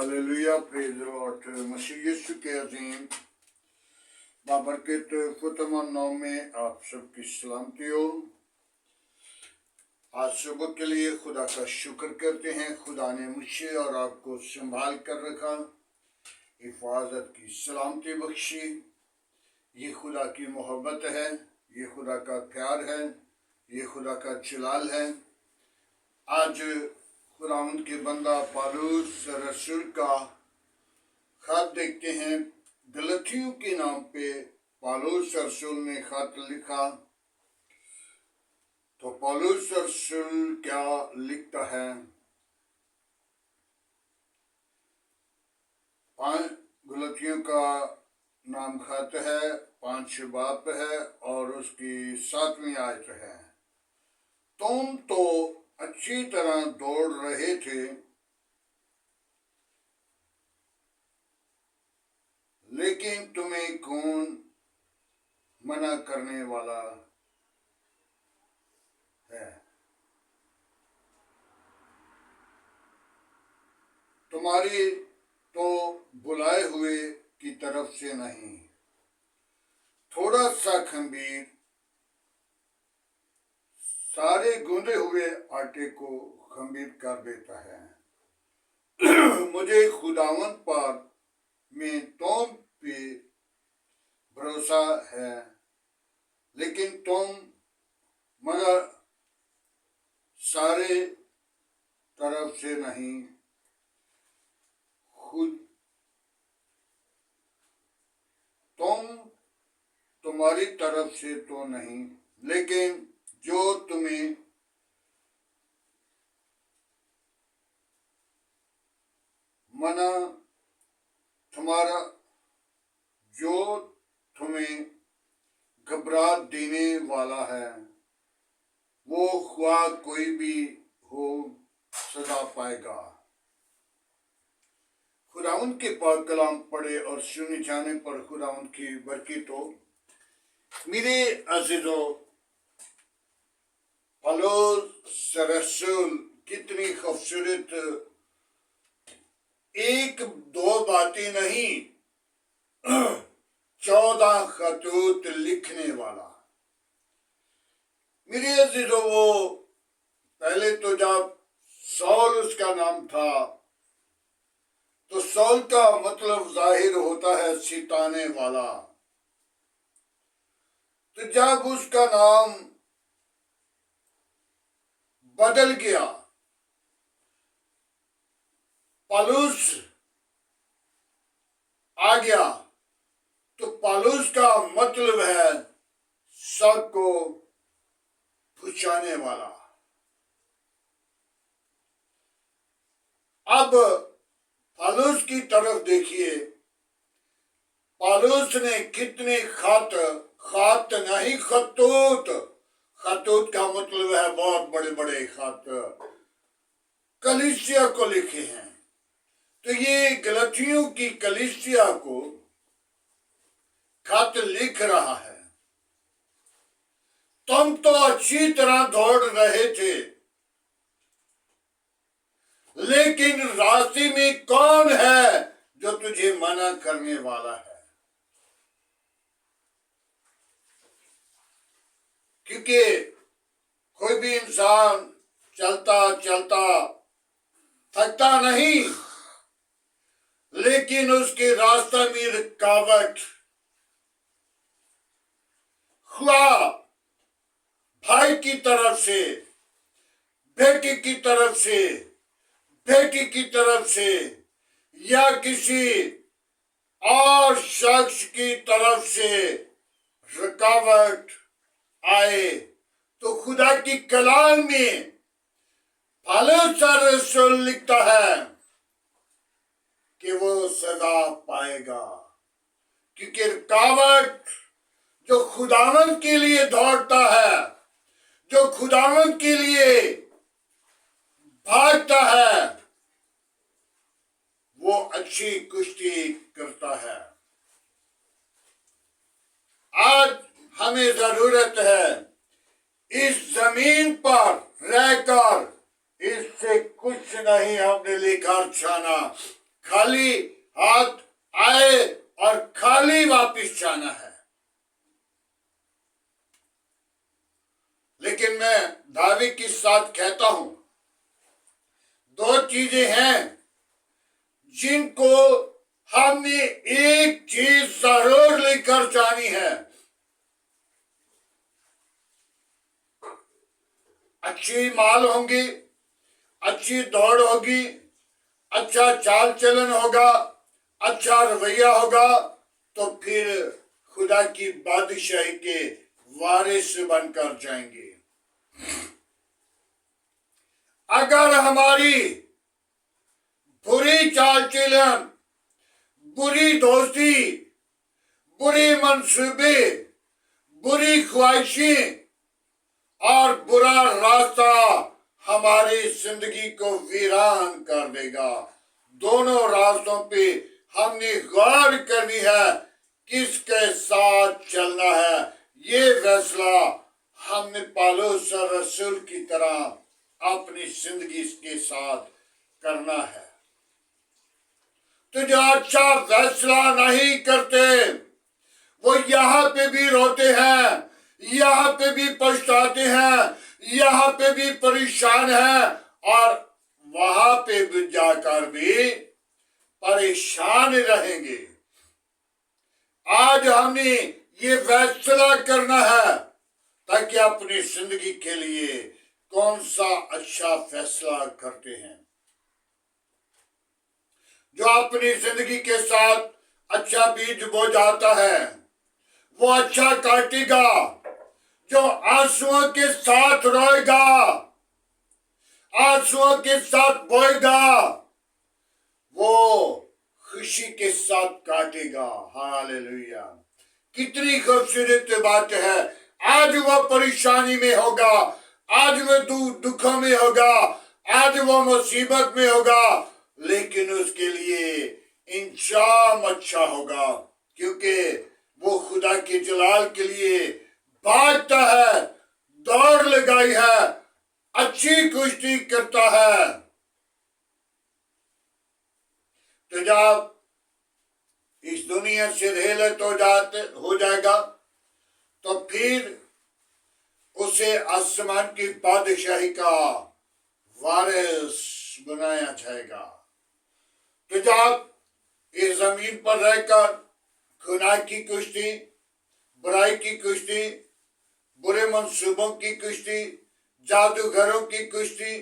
Hallelujah, praise the lord. मसीह यीशु के अजीम बाबरकत खुतमान नाम में आप सबकी सलामती हो। आज सुबह के लिए खुदा का शुक्र करते हैं। खुदा ने मुझे और आपको संभाल कर रखा, हिफाजत की सलामती बख्शी। ये खुदा की मोहब्बत है, ये खुदा का प्यार है, ये खुदा का जलाल है। आज खुदावंद के बंदा पौलुस रसूल का खत देखते हैं। गलतियों के नाम पे पौलुस रसूल ने खत लिखा। तो पौलुस रसूल क्या लिखता है? 5 गलतियों का नाम खत है, 5 बाप है और उसकी 7वीं आयत है। तुम तो अच्छी तरह दौड़ रहे थे, लेकिन तुम्हें कौन मना करने वाला है? तुम्हारी तो बुलाए हुए की तरफ से नहीं, थोड़ा सा खमीर सारे गूंदे हुए आटे को खमीर कर देता है। मुझे खुदावंद पर में तुम पे भरोसा है, लेकिन तुम मगर सारे तरफ से नहीं, खुद तुम्हारी तरफ से तो नहीं, लेकिन जो तुम्हें मना तुम्हारा जो तुम्हें घबरा देने वाला है, वो ख्वाह कोई भी हो सजा पाएगा। खुदावंद के पाक कलाम पढ़े और सुने जाने पर खुदावंद की बरकत हो। मेरे अजीजों, पौलुस रसूल कितनी खूबसूरत 1-2 बातें नहीं 14 खतूत लिखने वाला। मेरे अजीजों, वो पहले तो जब सौल उसका नाम था, तो सौल का मतलब जाहिर होता है सिताने वाला। तो जब उसका नाम बदल गया, पौलुस आ गया, तो पौलुस का मतलब है शक को पुछाने वाला। अब पौलुस की तरफ देखिए, पौलुस ने कितने खत नहीं खतूत, खतूत का मतलब है बहुत बड़े बड़े खत, कलीसिया को लिखे हैं। तो ये गलतियों की कलीसिया को खत लिख रहा है। तुम तो अच्छी तरह दौड़ रहे थे, लेकिन रास्ते में कौन है जो तुझे मना करने वाला है? क्योंकि कोई भी इंसान चलता चलता थकता नहीं, लेकिन उसके रास्ते में रुकावट हुआ, भाई की तरफ से, बेटी की तरफ से, बेटी की तरफ से, या किसी और शख्स की तरफ से रुकावट आए, तो खुदा की कलाम में पौलुस रसूल लिखता है कि वो सजा पाएगा। क्योंकि रुकावट जो खुदावंद के लिए दौड़ता है, जो खुदावंद के लिए भागता है, वो अच्छी कुश्ती करता है। आज हमें जरूरत है इस जमीन पर रहकर, इससे कुछ नहीं हमने लेकर जाना, खाली हाथ आए और खाली वापस जाना है। लेकिन मैं दावे के साथ कहता हूं, दो चीजें हैं जिनको हमने एक चीज जरूर लेकर जानी है। अच्छी माल होंगी, अच्छी दौड़ होगी, अच्छा चाल चलन होगा, अच्छा रवैया होगा, तो फिर खुदा की बादशाही के वारिस बनकर जाएंगे। अगर हमारी बुरी चाल चलन, बुरी दोस्ती, बुरी मंसूबे, बुरी ख्वाहिशें और बुरा रास्ता हमारी जिंदगी को वीरान कर देगा। दोनों रास्तों पे हमने गौर करनी है, किसके साथ चलना है। ये फैसला हमने पौलुस रसूल की तरह अपनी जिंदगी के साथ करना है। तो जो अच्छा फैसला नहीं करते वो यहाँ पे भी रोते हैं, यहाँ पे भी पछताते हैं, यहाँ पे भी परेशान हैं और वहां पे भी जाकर भी परेशान रहेंगे। आज हमने ये फैसला करना है ताकि अपनी जिंदगी के लिए कौन सा अच्छा फैसला करते हैं। जो अपनी जिंदगी के साथ अच्छा बीज बो जाता है वो अच्छा काटेगा। जो आंसुओं के साथ रोएगा, आंसुओं के साथ बोएगा, वो खुशी के साथ काटेगा। हालेलुया। कितनी खूबसूरत बात है। आज वो परेशानी में होगा, आज वो दुखों में होगा, आज वो मुसीबत में होगा, लेकिन उसके लिए इंजाम अच्छा होगा, क्योंकि वो खुदा के जलाल के लिए भागता है, दौड़ लगाई है, अच्छी कुश्ती करता है। तो जब इस दुनिया से रेलत हो जाएगा तो फिर उसे आसमान की बादशाही का वारिस बनाया जाएगा। तो जब इस जमीन पर रहकर गुनाह की कुश्ती, बुराई की कुश्ती, बुरे मंसूबों की कुश्ती, जादूगरों की कुश्ती,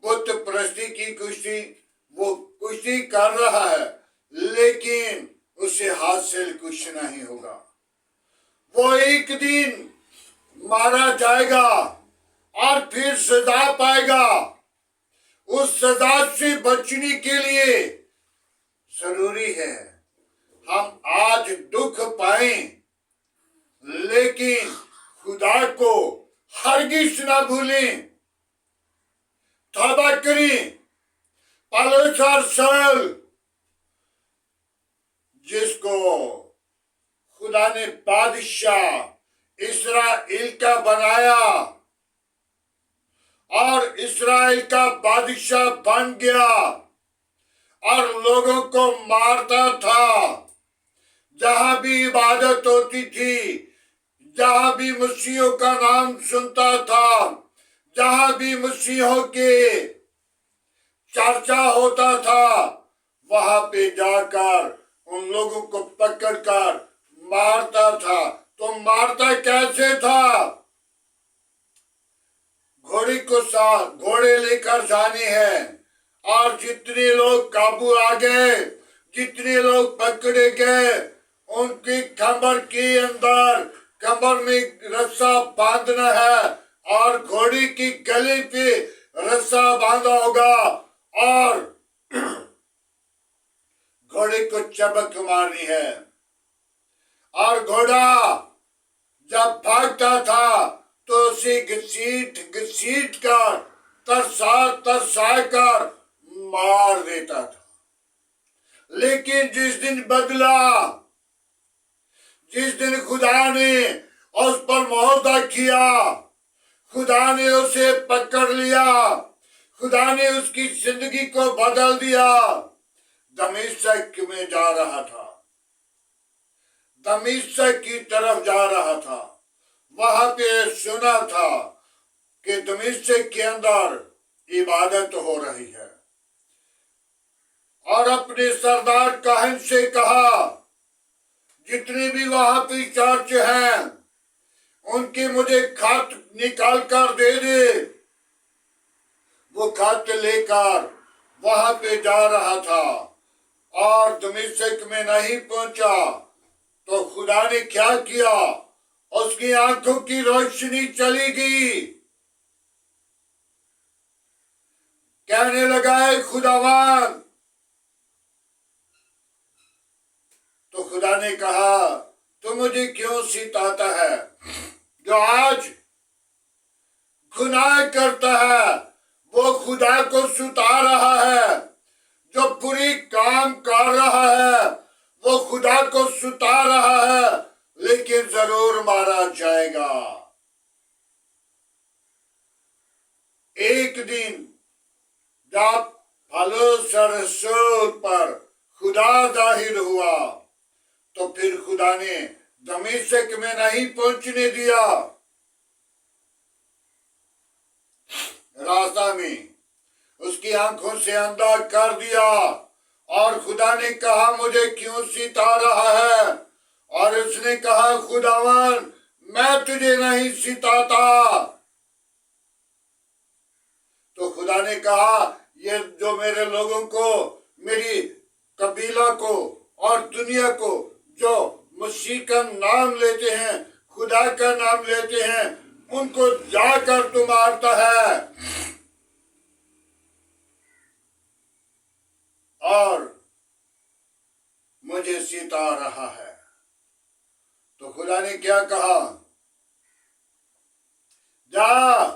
बुत परस्ती की कुश्ती, वो कुश्ती कर रहा है, लेकिन उसे हासिल कुछ नहीं होगा। वो एक दिन मारा जाएगा और फिर सजा पाएगा। उस सजा से बचने के लिए जरूरी है हम आज दुख पाएं, लेकिन खुदा को हरगिज ना भूलें, तौबा करें। पौलुस और शाऊल जिसको खुदा ने बादशाह इस्राएल का बनाया और इस्राएल का बादशाह बन गया और लोगों को मारता था। जहां भी इबादत होती थी, जहां भी मसीहों का नाम सुनता था, जहां भी मसीहों के चर्चा होता था, वहां पे जाकर उन लोगों को पकड़कर मारता था। तो मारता कैसे था? घोड़े लेकर जाने हैं और जितने लोग काबू आ गए, जितने लोग पकड़े गए, उनकी कमर के अंदर कमर में रस्सा बांधना है और घोड़ी की गले पे रस्सा बांधा होगा और घोड़े को चबक मारनी है। और घोड़ा जब भागता था तो उसे घसीट कर तरसा कर मार देता था। लेकिन जिस दिन बदला, जिस दिन खुदा ने उस पर मुहैया किया, खुदा ने उसे पकड़ लिया, खुदा ने उसकी जिंदगी को बदल दिया। दमिश्क में जा रहा था, दमिश्क की तरफ जा रहा था। वहां पे सुना था कि दमिश्क के अंदर इबादत हो रही है, और अपने सरदार काहिन से कहा जितने भी वहां पे चर्च हैं उनके मुझे खत निकाल कर दे दे। वो खत लेकर वहां पे जा रहा था और दमिश्क में नहीं पहुंचा तो खुदा ने क्या किया, उसकी आंखों की रोशनी चली गई। कहने लगा है खुदावन, तो खुदा ने कहा तू मुझे क्यों सिताता है? जो आज गुनाह करता है वो खुदा को सुता रहा है, जो बुरी काम कर रहा है वो खुदा को सुता रहा है, लेकिन जरूर मारा जाएगा। एक दिन जब पौलुस रसूल पर खुदा जाहिर हुआ तो फिर खुदा ने दमिश्क में नहीं पहुंचने दिया। रास्ता में उसकी आंखों से अंधा कर दिया और खुदा ने कहा मुझे क्यों सिता रहा है? और उसने कहा खुदावन मैं तुझे नहीं सिताता। तो खुदा ने कहा ये जो मेरे लोगों को, मेरी कबीला को और दुनिया को जो मसीह का नाम लेते हैं, खुदा का नाम लेते हैं, उनको जाकर तू मारता है और मुझे सिता रहा है। तो खुदा ने क्या कहा, जा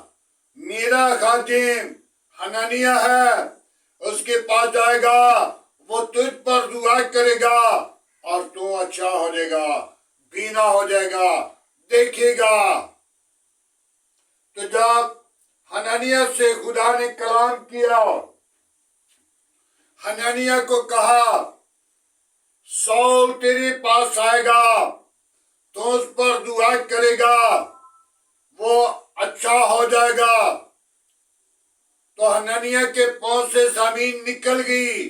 मेरा खादिम हननिया है, उसके पास जाएगा, वो तुझ पर दुआ करेगा और तू अच्छा हो जाएगा, बीना हो जाएगा, देखेगा। तो जब हननिया से खुदा ने कलाम किया, हननिया को कहा सौल तेरे पास आएगा, तो उस पर दुआ करेगा, वो अच्छा हो जाएगा। तो हननिया के पांव से जमीन निकल गई।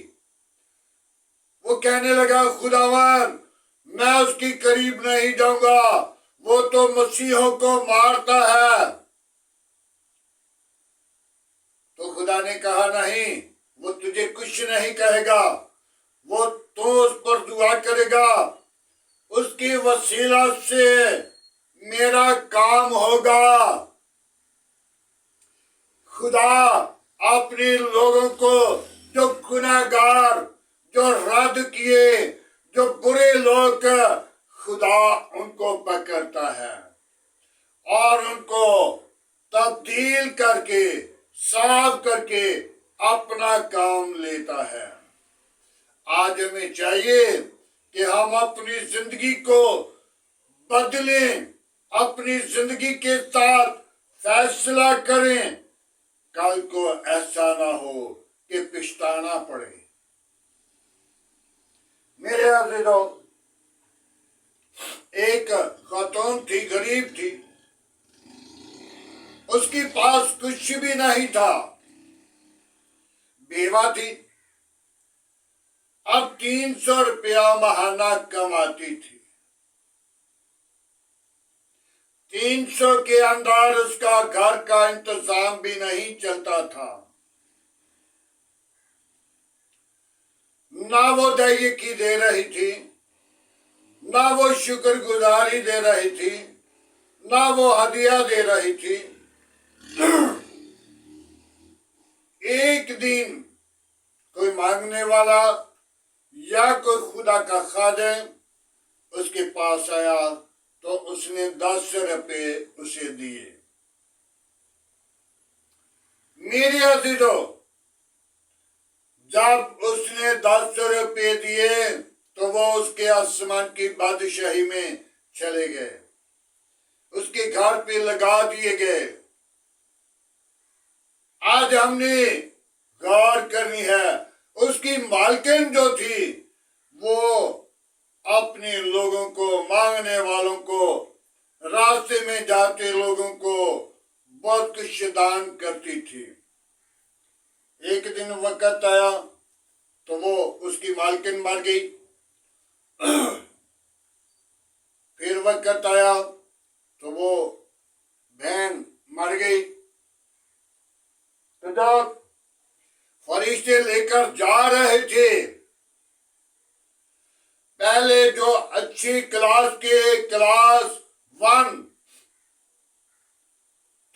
वो कहने लगा खुदावन मैं उसकी करीब नहीं जाऊंगा, वो तो मसीहों को मारता है। तो खुदा ने कहा नहीं, वो तुझे कुछ नहीं कहेगा, वो तो उस पर दुआ करेगा, उसकी वसीला से मेरा काम होगा। खुदा अपने लोगों को जो गुनाहगार, जो रद्द किए, जो बुरे लोग, खुदा उनको पकड़ता है और उनको तब्दील करके, साफ करके अपना काम लेता है। आज हमें चाहिए कि हम अपनी जिंदगी को बदलें, अपनी जिंदगी के साथ फैसला करें, कल को ऐसा ना हो कि पछताना पड़े। मेरे अज़ीज़ों, एक खातून थी, गरीब थी, उसके पास कुछ भी नहीं था, बेवा थी, अब 300 रुपया महीना कमाती थी। 300 के अंदर उसका घर का इंतजाम भी नहीं चलता था। ना वो दही की दे रही थी, ना वो शुक्रगुजारी दे रही थी, ना वो हदिया दे रही थी। एक दिन कोई मांगने वाला या कोई खुदा का खादिम उसके पास आया तो उसने 10 रुपये उसे दिए। मेरे अज़ीज़ों, जब उसने 10 रुपये दिए तो वो उसके आसमान की बादशाही में चले गए, उसके घर पे लगा दिए गए। आज हमने गौर करनी है, उसकी मालकिन जो थी वो अपने लोगों को, मांगने वालों को, रास्ते में जाते लोगों को बहुत कुछ दान करती थी। एक दिन वक्त आया तो वो उसकी मालकिन मर गई। फिर वक्त आया तो वो बहन मर गई। तो जब फरिश्ते लेकर जा रहे थे, पहले जो अच्छी क्लास के क्लास 1,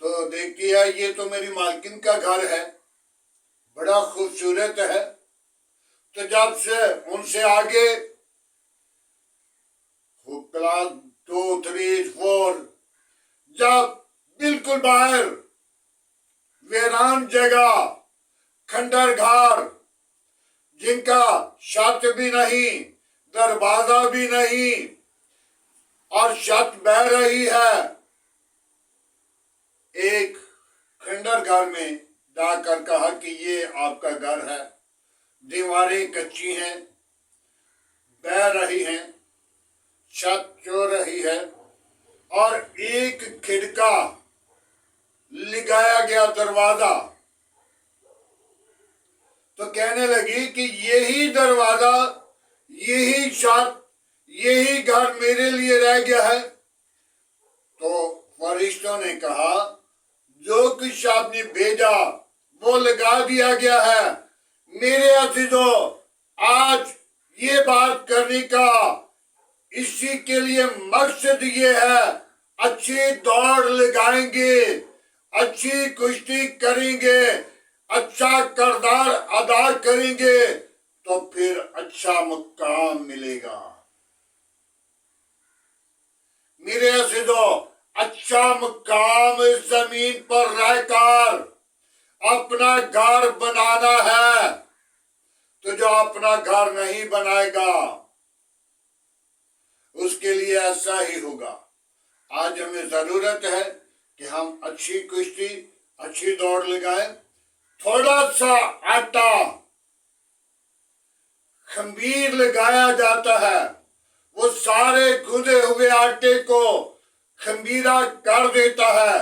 तो देखिए ये तो मेरी मालकिन का घर है, बड़ा खूबसूरत है। तो जब से उनसे आगे क्लास 2, 3, 4, जब बिल्कुल बाहर वीरान जगह, खंडर घर, जिनका छत भी नहीं, दरवाजा भी नहीं और छत बह रही है, एक खंडर घर में जाकर कहा कि ये आपका घर है, दीवारें कच्ची हैं, बह रही हैं, छत चो रही है और एक खिड़का लगाया गया दरवाजा। तो कहने लगी कि यही दरवाजा, यही छत, यही घर मेरे लिए रह गया है। तो फरिश्तों ने कहा जो कुछ आपने भेजा वो लगा दिया गया है। मेरे अजीजों, आज ये बात करने का इसी के लिए मकसद ये है, अच्छी दौड़ लगाएंगे, अच्छी कुश्ती करेंगे, अच्छा किरदार अदा करेंगे तो फिर अच्छा मुकाम मिलेगा। मेरे अजीजों, अच्छा मुकाम इस जमीन पर रहकर अपना घर बनाना है। तो जो अपना घर नहीं बनाएगा उसके लिए ऐसा ही होगा। आज हमें जरूरत है कि हम अच्छी कुश्ती, अच्छी दौड़ लगाएं। थोड़ा सा आटा खमीर लगाया जाता है, वो सारे खुदे हुए आटे को खमीरा कर देता है।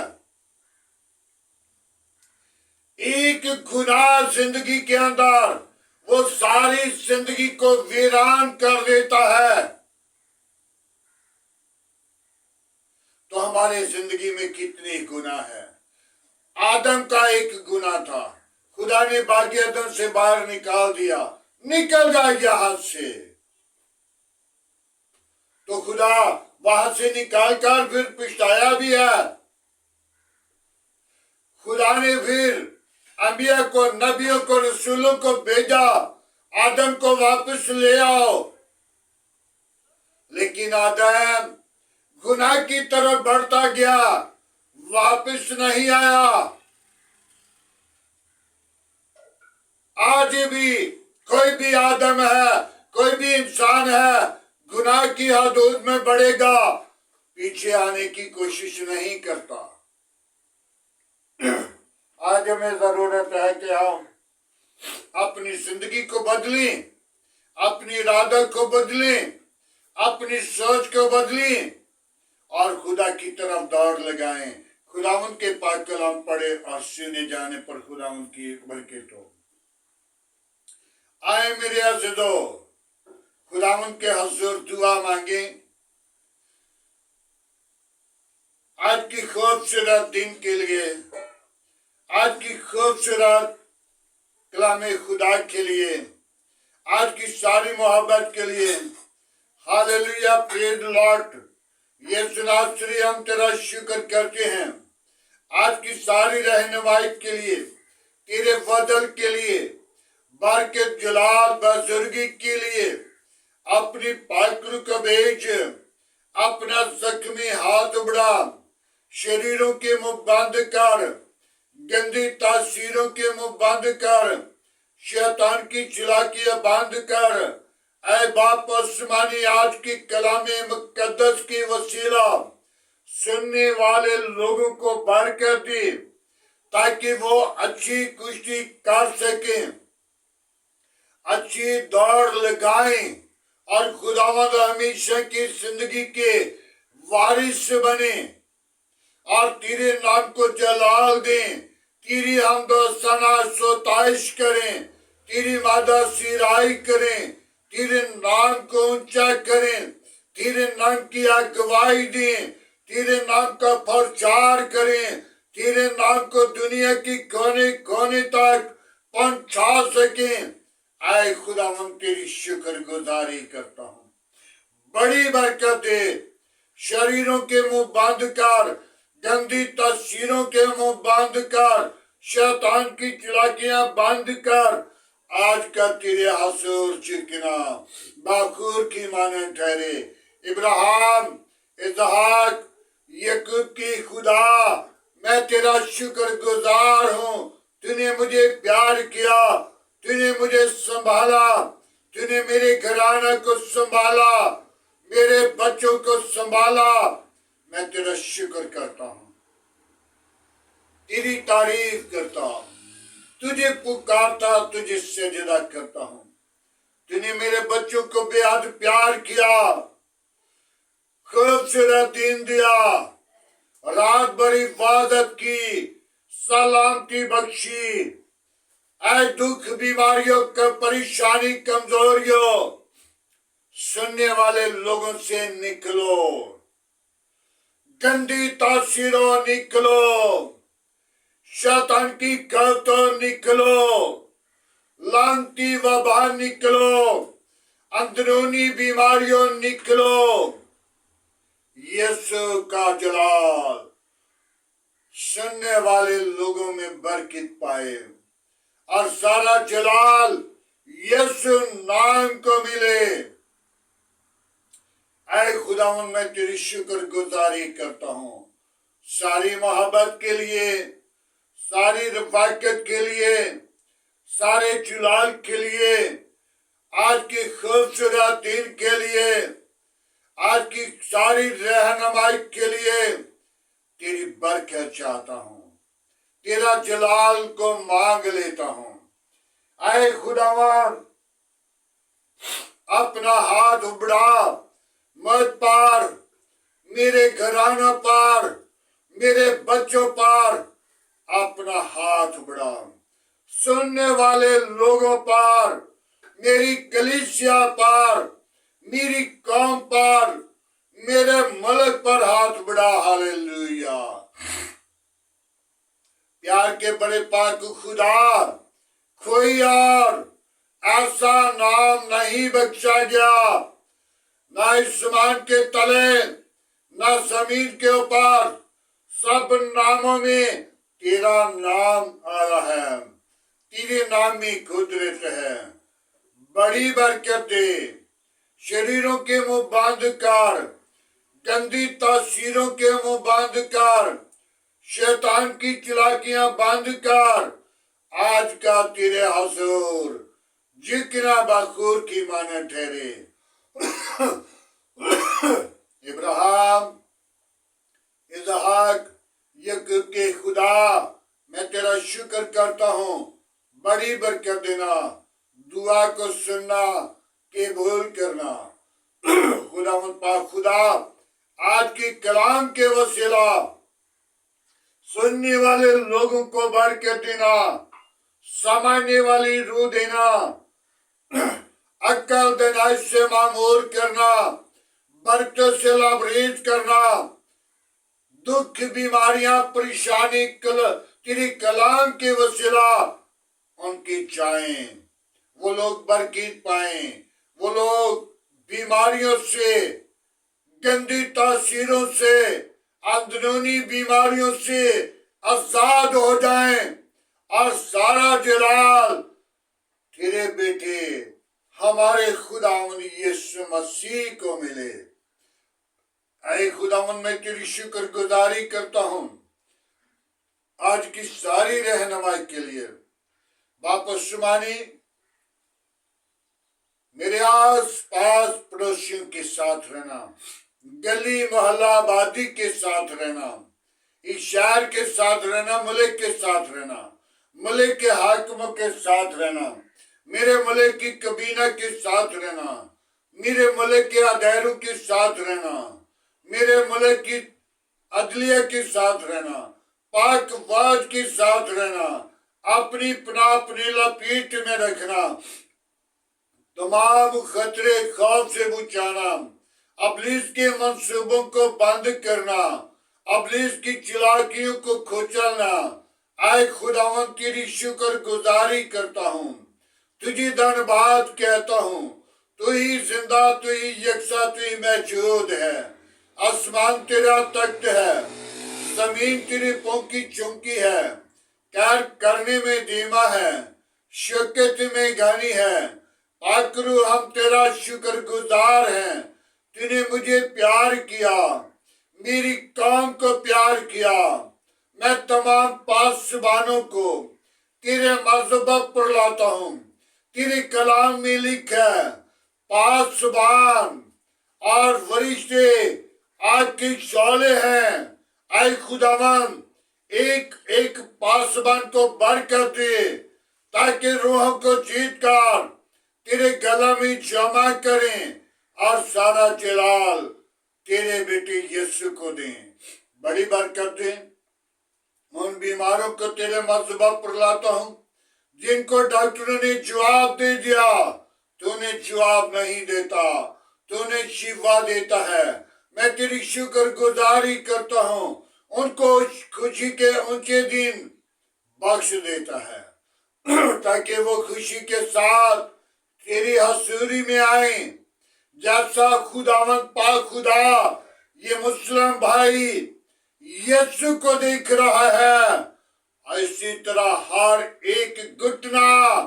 एक गुनाह जिंदगी के अंदर वो सारी जिंदगी को वीरान कर देता है। तो हमारे जिंदगी में कितने गुनाह है। आदम का एक गुनाह था, खुदा ने बागी अदन से बाहर निकाल दिया, निकल जाएगा हाथ से। तो खुदा वहां से निकालकर फिर पछताया भी है। खुदा ने फिर अंबिया को, नबियों को, रसूलों को भेजा, आदम को वापस ले आओ। लेकिन आदम गुनाह की तरफ बढ़ता गया, वापस नहीं आया। आज भी कोई भी आदम है, कोई भी इंसान है, गुनाह की हदूद में बढ़ेगा, पीछे आने की कोशिश नहीं करता। आज हमें जरूरत है कि हम अपनी जिंदगी को बदलें, अपनी इरादा को बदलें, अपनी सोच को बदलें और खुदा की तरफ दौड़ लगाएं। खुदावंद के पाक कलाम पढ़े और सुने जाने पर खुदावंद की बरकत हो। आए मेरे अज़ीज़ों, खुदावंद के हुज़ूर दुआ मांगे। आज की खूबसूरत दिन के लिए, आज की खूबसूरत कलामे खुदा के लिए, आज की सारी मोहब्बत के लिए। Hallelujah, praise Lord. यीशु नासरी, हम तेरा शुक्र करते हैं आज की सारी रहनुमाई के लिए, तेरे फजल के लिए, बरकत, जलाल, बुजुर्गी के लिए। अपनी पाकरू को भेज, अपना जख्मी हाथ बढ़ा, शरीरों के मुंह बंद कर, गंदी तासीरों के मुंह बंद कर, शैतान की चलाकियां बंद कर। ऐ बाप आसमानी, आज की कलामे मुकद्दस की वसीला सुनने वाले लोगों को बरकत दी, ताकि वो अच्छी कुश्ती कर सकें, अच्छी दौड़ लगाएं और खुदावंद हमेशा की जिंदगी के वारिस बने और तेरे नाम को जलाल दें, तेरी हमद सना सोताइश करें, तेरी मादा सिराई करें, तेरे नाम को ऊंचा करें, तेरे नाम की अगुवाई दें, तेरे नाम का प्रचार करें, तेरे नाम को दुनिया की कोने कोने तक पहुंचा सकें। आए खुदावंद तेरी शुक्रगुजारी करता हूँ, बड़ी बरकत दे, शरीरों के मुंह बंद कर, गंदी तस्वीरों के मुंह बंद कर, शैतान की चालाकियां बंद कर। आज का तेरे हसूर चिकना बाखूर की माने ठहरे। इब्राहिम, इसहाक, याकूब की खुदा, मैं तेरा शुक्रगुजार हूँ। तूने मुझे प्यार किया, तूने मुझे संभाला, तूने मेरे घराना को संभाला, मेरे बच्चों को संभाला। मैं तेरा शुक्र करता हूँ, तेरी तारीफ करता हूँ, तुझे पुकारता, तुझे सजदा करता हूँ। तूने मेरे बच्चों को बेहद प्यार किया, खूबसूरत दिन दिया, रात भर इबादत की, सलामती बख्शी। ऐ दुख बीमारियों का परेशानी कमजोरियों सुनने वाले लोगों से निकलो, गंदी तासीरों निकलो, शैतान की कहतों निकलो, लानती वबा निकलो, अंदरूनी बीमारियों निकलो। यीशु का जलाल सुनने वाले लोगों में बरकत पाए और सारा जलाल यीशु नाम को मिले। ऐ खुदावंद, मैं तेरी शुक्रगुजारी करता हूँ सारी मोहब्बत के लिए, सारी रफाकत के लिए, सारे जलाल के लिए, आज की खूबसूरत दिन के लिए, आज की सारी रहनुमाई के लिए तेरी बरकत चाहता हूँ, तेरा जलाल को मांग लेता हूँ। ऐ खुदावंद, अपना हाथ बढ़ा मुझ पर, मेरे घराना पर, मेरे बच्चों पर अपना हाथ बढ़ा, सुनने वाले लोगों पर, मेरी कलीसिया पर, मेरी कौम पर, मेरे मुल्क पर हाथ बढ़ा। हालेलुया। प्यार के बड़े पाक खुदा, कोई और ऐसा नाम नहीं बख्शा गया, ना आसमान के तले, ना जमीन के ऊपर, सब नामों में तेरा नाम आया है, तेरे नाम में कुदरत है। बड़ी बरकत दे, शरीरों के मुंह बंद कर, गंदी तासीरों के मुंह बंद कर, शैतान की चालाकियां बंद कर। आज का तेरे हजूर जिक्र बखूर की माने ठहरे। इब्राहिम, इसहाक, याकूब के खुदा, मैं तेरा शुक्र करता हूँ, बड़ी बरकत देना, दुआ को सुनना, कबूल करना। खुदावंद पाक खुदा, आज के कलाम के वसीला सुनने वाले लोगों को बरकत देना, समझने वाली रूह देना, अक्ल दिनाई से मामूर करना, बरकत से लबरेज करना, दुख बीमारियां परेशानी तेरी कलाम के वसीला उनकी जाएं, वो लोग बरकत पाएं, वो लोग बीमारियों से, गंदी तासीरों से, अंदरूनी बीमारियों से आजाद हो जाएं और सारा जलाल तेरे बेटे हमारे खुदावंद यीशु मसीह को मिले। ऐ खुदावंद, मैं तेरी शुक्रगुजारी करता हूँ आज की सारी रहनुमाई के लिए। वापस मानी मेरे आस पास पड़ोसियों के साथ रहना, गली मोहल्ला आबादी के साथ रहना, इस शहर के साथ रहना, मुल्क के साथ रहना, मुल्क के हाकिमों के साथ रहना, मेरे मुल्क की कबीना के साथ रहना, मेरे मुल्क के अदारों के साथ रहना, मेरे मुल्क की अदलिया के साथ रहना, पाक वाज के साथ रहना, अपनी पनाह अपनी लपेट में रखना, तमाम खतरे खौफ से बचाना, अबलीस के मंसूबों को बंद करना, अबलीस की चालाकियों को कुचलना। आए खुदावंद तेरी शुक्र गुजारी करता हूँ, तुझे धन्यवाद कहता हूँ। तू ही जिंदा, तू ही यकसा, तू ही मौजूद है। आसमान तेरा तख्त है, जमीन तेरे पांव की चौकी है। कैर करने में धीमा है, शौकत में गानी है। पाकरू हम तेरा शुक्र गुजार हैं। तूने मुझे प्यार किया, मेरी कौम को प्यार किया। मैं तमाम पासबानों को तेरे मज़हब पर लाता हूँ। तेरे कलाम में लिखा है, पासबान और फरिश्ते आग के शौले हैं। ऐ खुदावन, एक एक पासबान को बरकत दे, ताकि रूहों को जीत कर तेरे गला में जमा करें और सारा जलाल तेरे बेटे यीशु को दें। बड़ी बरकत दें। उन बीमारों को तेरे मज़हब पर लाता हूँ जिनको डॉक्टरों ने जवाब दे दिया, तूने जवाब नहीं देता, तूने शिफा देता है। मैं तेरी शुक्र गुजारी करता हूँ, उनको खुशी के ऊंचे दिन बख्श देता है ताकि वो खुशी के साथ तेरी हजूरी में आए। जैसा खुदावंद पाक खुदा ये मुस्लिम भाई यीशु को देख रहा है, इसी तरह हर एक घुटना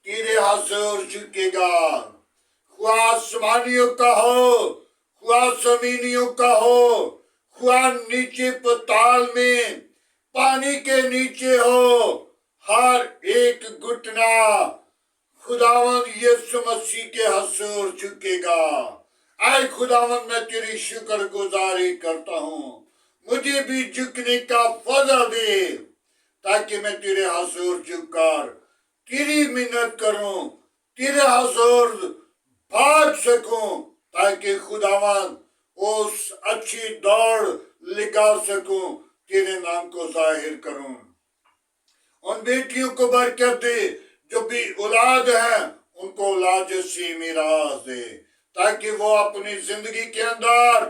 तेरे हजूर झुकेगा। खुआ आसमानियों का हो, खुआ जमीनियों का हो, खुआ नीचे पताल में पानी के नीचे हो, हर एक घुटना खुदावंद यीशु मसीह के हजूर झुकेगा। आए खुदावंद, मैं तेरी शुक्र गुजारी करता हूँ, मुझे भी झुकने का फजल दे, ताकि मैं तेरे हजूर झुककर तेरी मिन्नत करूं, तेरे हजूर भाग सकूं, ताकि खुदावंद उस अच्छी दौड़ लगा सकूं, तेरे नाम को जाहिर करूं। उन बेटियों को बरकत दे जो भी औलाद है, उनको औलाद जैसी मीरास दे, ताकि वो अपनी जिंदगी के अंदर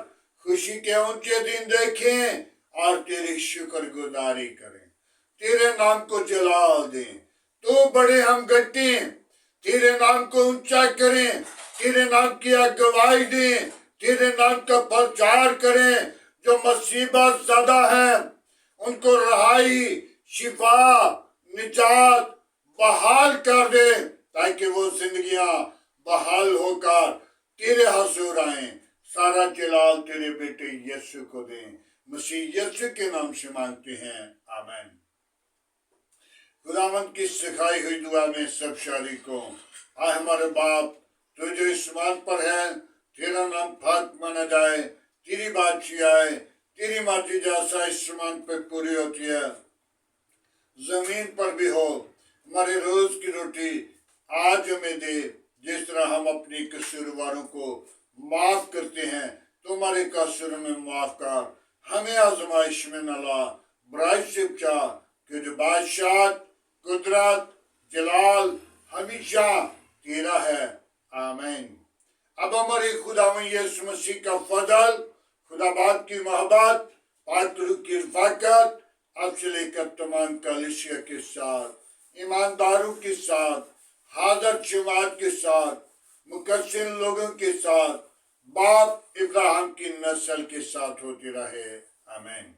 खुशी के ऊंचे दिन देखें और तेरी शुक्र गुजारी करें, तेरे नाम को जलाल दें। तो बड़े हम गट्टे तेरे नाम को ऊंचा करें, तेरे नाम की अगुवाई दें, तेरे नाम का प्रचार करें। जो मुसीबत ज़्यादा है उनको रहाई, शिफा, निजात बहाल कर दे, ताकि वो जिंदगियां बहाल होकर तेरे हजूर आए। सारा जलाल तेरे बेटे यीशु को दें, मसीह यीशु के नाम से मांगते हैं, आमीन। खुदावंद की सिखाई हुई दुआ में सब शादी को, आए हमारे बाप तू जो इस्मान पर है, तेरा नाम पाक माना जाए, तेरी बादशाही आए, तेरी मर्जी जैसा इस्मान पे पूरी होती है जमीन पर भी हो। हमारे रोज की रोटी आज हमें दे, जिस तरह हम अपनी कसूरवारों को माफ करते हैं, तुम्हारे कसूर में माफ कर, हमें आजमाइश में न ला, बुराई से बचा, कि जो बादशाह, कुदरत, जलाल हमेशा तेरा है, आमीन। अब हमारे खुदावंद यीशु मसीह का फजल, खुदा बाप की मोहब्बत, पाक रूह की रफ़ाकत अब से लेकर तमाम कलीसिया के साथ, ईमानदारों के साथ, हाज़र जमात के साथ, मुकस्सिर लोगों के साथ, बाप इब्राहिम की नस्ल के साथ होती रहे, आमीन।